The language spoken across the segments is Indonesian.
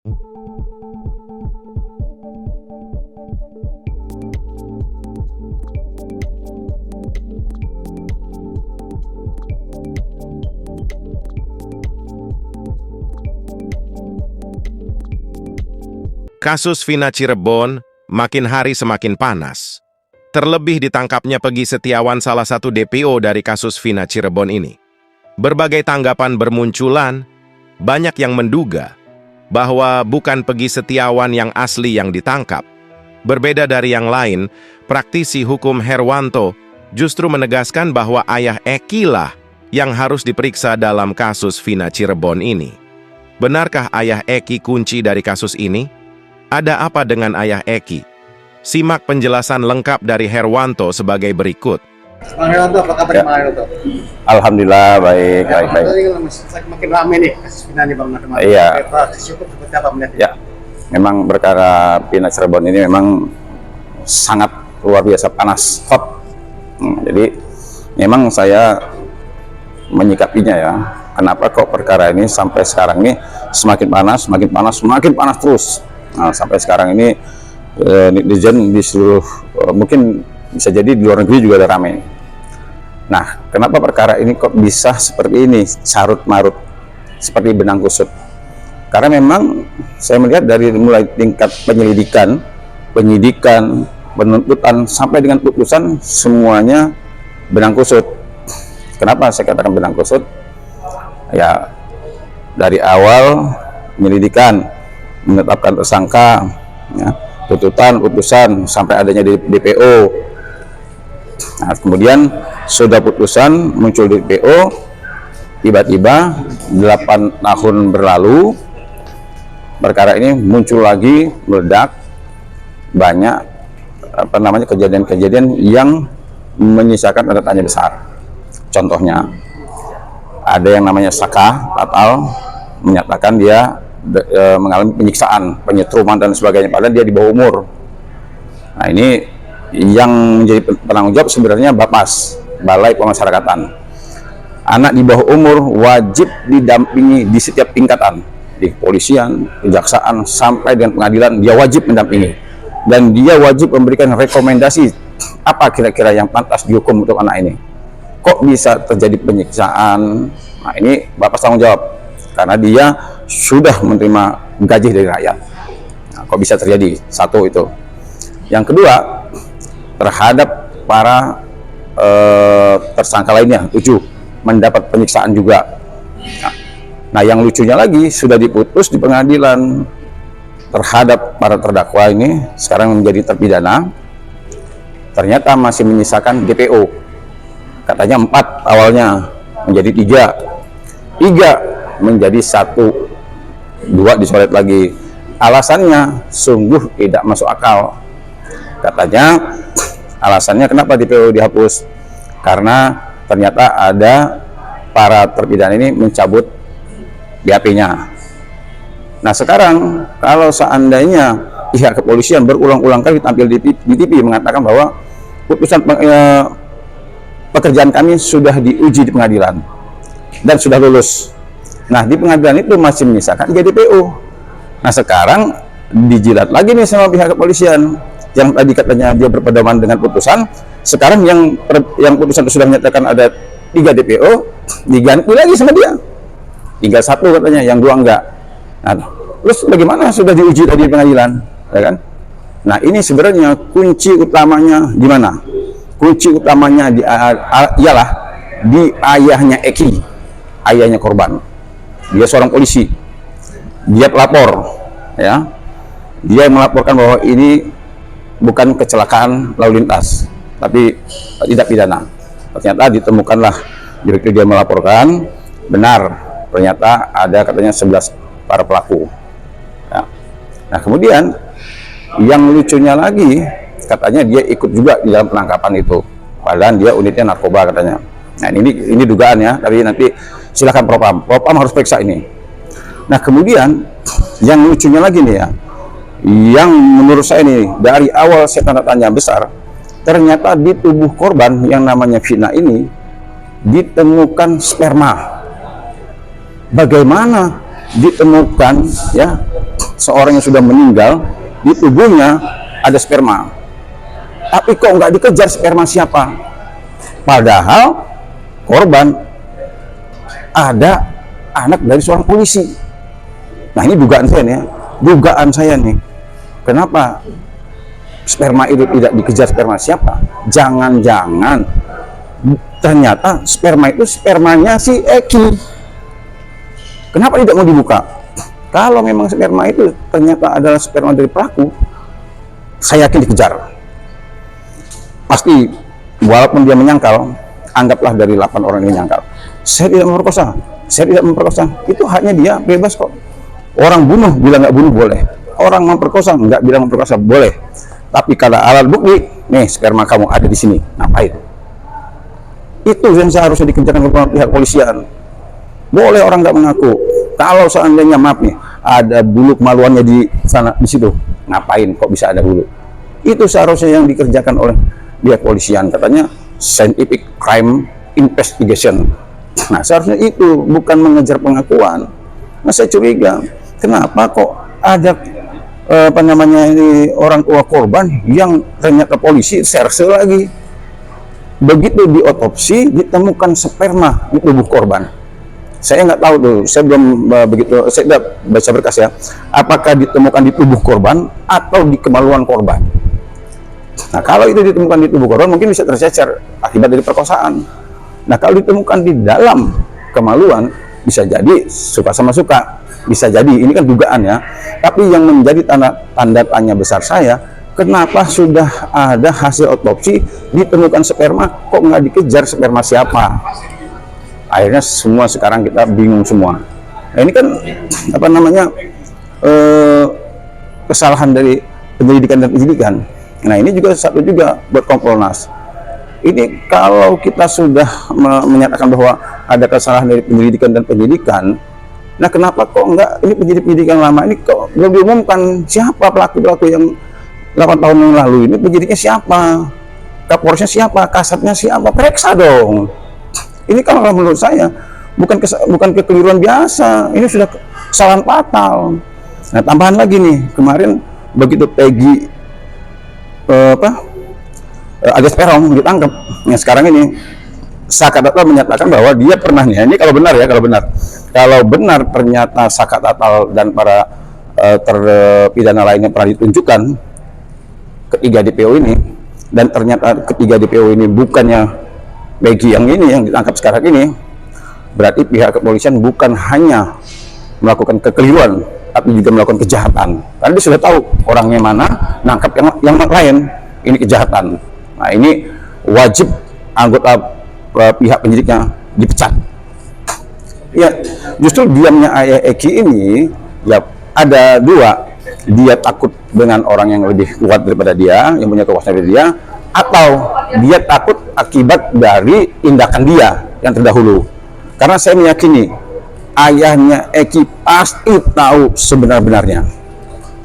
Kasus Vina Cirebon makin hari semakin panas. Terlebih ditangkapnya Peggy Setiawan, salah satu DPO dari kasus Vina Cirebon ini. Berbagai tanggapan bermunculan, banyak yang menduga bahwa bukan Peggy Setiawan yang asli yang ditangkap. Berbeda dari yang lain, praktisi hukum Herwanto justru menegaskan bahwa ayah Eki lah yang harus diperiksa dalam kasus Vina Cirebon ini. Benarkah ayah Eki kunci dari kasus ini? Ada apa dengan ayah Eki? Simak penjelasan lengkap dari Herwanto sebagai berikut. Bang Herwanto, apa kabar Bang Herwanto? Alhamdulillah baik. Makin ramai nih kasus Vina nih Bang. Iya. Seperti apa melihatnya? Ya, memang perkara Vina Cirebon ini memang sangat luar biasa panas, hot. Jadi memang saya menyikapinya ya. Kenapa kok perkara ini sampai sekarang ini semakin panas terus. Nah, sampai sekarang ini netizen di seluruh mungkin bisa jadi di luar negeri juga ada ramai. Nah, kenapa perkara ini kok bisa seperti ini, carut marut seperti benang kusut? Karena memang saya melihat dari mulai tingkat penyidikan, penuntutan sampai dengan putusan semuanya benang kusut. Kenapa saya katakan benang kusut? Ya, dari awal penyelidikan, menetapkan tersangka, ya, putusan sampai adanya di DPO. Nah, kemudian sudah putusan muncul di DPO, tiba-tiba 8 tahun berlalu, perkara ini muncul lagi, meledak, banyak kejadian-kejadian yang menyisakan tanda tanya besar. Contohnya, ada yang namanya Saka Fatal, menyatakan dia mengalami penyiksaan, penyetruman dan sebagainya, padahal dia di bawah umur. Nah, ini yang menjadi penanggung jawab sebenarnya Bapas, Balai Pemasyarakatan. Anak di bawah umur wajib didampingi di setiap tingkatan, di kepolisian, kejaksaan, sampai dengan pengadilan, dia wajib mendampingi. Dan dia wajib memberikan rekomendasi apa kira-kira yang pantas dihukum untuk anak ini. Kok bisa terjadi penyiksaan? Nah, ini Bapas tanggung jawab, karena dia sudah menerima gaji dari rakyat. Nah, kok bisa terjadi? Satu itu. Yang kedua, terhadap para tersangka lainnya, 7, mendapat penyiksaan juga. Nah, yang lucunya lagi, sudah diputus di pengadilan terhadap para terdakwa ini, sekarang menjadi terpidana, ternyata masih menyisakan DPO. Katanya 4 awalnya, menjadi 3 menjadi 1, 2 dicoret lagi. Alasannya sungguh tidak masuk akal. Katanya alasannya kenapa DPO dihapus, karena ternyata ada para terpidana ini mencabut BAP-nya. Nah, sekarang kalau seandainya pihak kepolisian berulang-ulang kali tampil di TV mengatakan bahwa putusan pekerjaan kami sudah diuji di pengadilan dan sudah lulus. Nah, di pengadilan itu masih menyisakan 3 DPO. Nah, sekarang dijilat lagi nih sama pihak kepolisian. Yang tadi katanya dia berpedoman dengan putusan, sekarang yang putusan itu sudah menyatakan ada 3 DPO, diganti lagi sama dia. Tinggal 1 katanya, yang 2 enggak. Nah, terus bagaimana sudah diuji tadi di pengadilan, ya kan? Nah, ini sebenarnya kunci utamanya di mana? Kunci utamanya ialah di ayahnya Eki, ayahnya korban. Dia seorang polisi, dia pelapor, ya. Dia melaporkan bahwa ini bukan kecelakaan lalu lintas, tapi tidak pidana. Ternyata ditemukanlah, direktur dia melaporkan, benar, ternyata ada katanya 11 para pelaku. Ya. Nah, kemudian yang lucunya lagi, katanya dia ikut juga di dalam penangkapan itu, padahal dia unitnya narkoba katanya. Nah, ini dugaan ya, tapi nanti silakan Propam harus periksa ini. Nah, kemudian yang lucunya lagi nih ya, yang menurut saya ini dari awal saya tanda tanya besar, ternyata di tubuh korban yang namanya Vina ini ditemukan sperma. Bagaimana ditemukan ya seorang yang sudah meninggal, di tubuhnya ada sperma. Tapi kok nggak dikejar sperma siapa? Padahal korban ada anak dari seorang polisi. Nah, ini dugaan saya nih ya. Dugaan saya nih. Kenapa sperma itu tidak dikejar sperma siapa? Jangan-jangan ternyata sperma itu spermanya si Eki. Kenapa tidak mau dibuka? Kalau memang sperma itu ternyata adalah sperma dari pelaku, saya yakin dikejar. Pasti, walaupun dia menyangkal, anggaplah dari 8 orang ini menyangkal. Saya tidak memperkosa, saya tidak memperkosa. Itu haknya dia, bebas kok. Orang bunuh bilang nggak bunuh boleh. Orang memperkosa nggak bilang memperkosa boleh. Tapi kalau alat bukti, nih sperma kamu ada di sini, ngapain? Itu yang seharusnya dikerjakan oleh pihak polisian. Boleh orang nggak mengaku. Kalau seandainya maaf nih, ada bulu kemaluannya di sana, di situ, ngapain kok bisa ada bulu? Itu seharusnya yang dikerjakan oleh pihak polisian. Katanya scientific crime investigation. Nah, seharusnya itu bukan mengejar pengakuan. Nah, saya curiga, kenapa kok ada ini orang tua korban yang ternyata polisi serse lagi. Begitu diotopsi ditemukan sperma di tubuh korban. Saya nggak tahu tuh, saya belum saya tidak baca berkas ya. Apakah ditemukan di tubuh korban atau di kemaluan korban? Nah, kalau itu ditemukan di tubuh korban mungkin bisa tercecer akibat dari perkosaan. Nah, kalau ditemukan di dalam kemaluan bisa jadi suka sama suka. Bisa jadi, ini kan dugaan ya. Tapi yang menjadi tanda tanya besar saya, kenapa sudah ada hasil otopsi ditemukan sperma, kok nggak dikejar sperma siapa? Akhirnya semua sekarang kita bingung semua. Nah, ini kan kesalahan dari penyelidikan dan penyidikan. Nah, ini juga satu juga buat Kompolnas. Ini kalau kita sudah menyatakan bahwa ada kesalahan dari penyelidikan dan penyidikan, nah kenapa kok enggak ini penyidik-penyidikan lama ini kok belum diumumkan siapa pelaku-pelaku yang 8 tahun yang lalu ini, penyidiknya siapa, Kapolresnya siapa, Kasatnya siapa, periksa dong. Ini kalau menurut saya bukan kekeliruan biasa, ini sudah kesalahan fatal. Nah, tambahan lagi nih, kemarin begitu Peggy Agas Perong ditangkap, nah sekarang ini Saka Tatal menyatakan bahwa dia pernah nih, ini kalau benar ya, kalau benar ternyata Saka Tatal dan para terpidana lainnya pernah ditunjukkan ketiga DPO ini, dan ternyata ketiga DPO ini bukannya Peggy yang ini yang ditangkap sekarang ini, berarti pihak kepolisian bukan hanya melakukan kekeliruan, tapi juga melakukan kejahatan. Karena dia sudah tahu orangnya mana, nangkap yang lain, ini kejahatan. Nah, ini wajib anggota pihak penyidiknya dipecat. Ya, justru diamnya ayah Eki ini ya ada dua, dia takut dengan orang yang lebih kuat daripada dia, yang punya kekuasaan daripada dia, atau dia takut akibat dari tindakan dia yang terdahulu. Karena saya meyakini ayahnya Eki pasti tahu sebenar-benarnya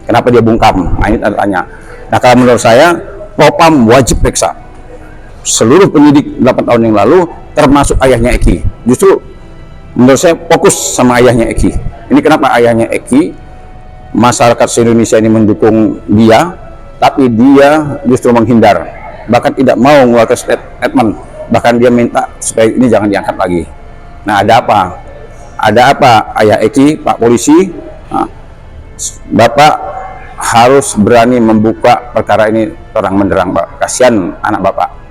kenapa dia bungkam. Nah, ini tanda tanya. Nah, kalau menurut saya Propam wajib periksa seluruh penyidik 8 tahun yang lalu, termasuk ayahnya Eki. Justru menurut saya fokus sama ayahnya Eki. Ini kenapa ayahnya Eki, masyarakat se-Indonesia ini mendukung dia, tapi dia justru menghindar, bahkan tidak mau mengeluarkan statement, bahkan dia minta supaya ini jangan diangkat lagi. Nah, ada apa? Ada apa ayah Eki, Pak Polisi? Nah, Bapak harus berani membuka perkara ini terang benderang, Pak. Kasihan anak Bapak.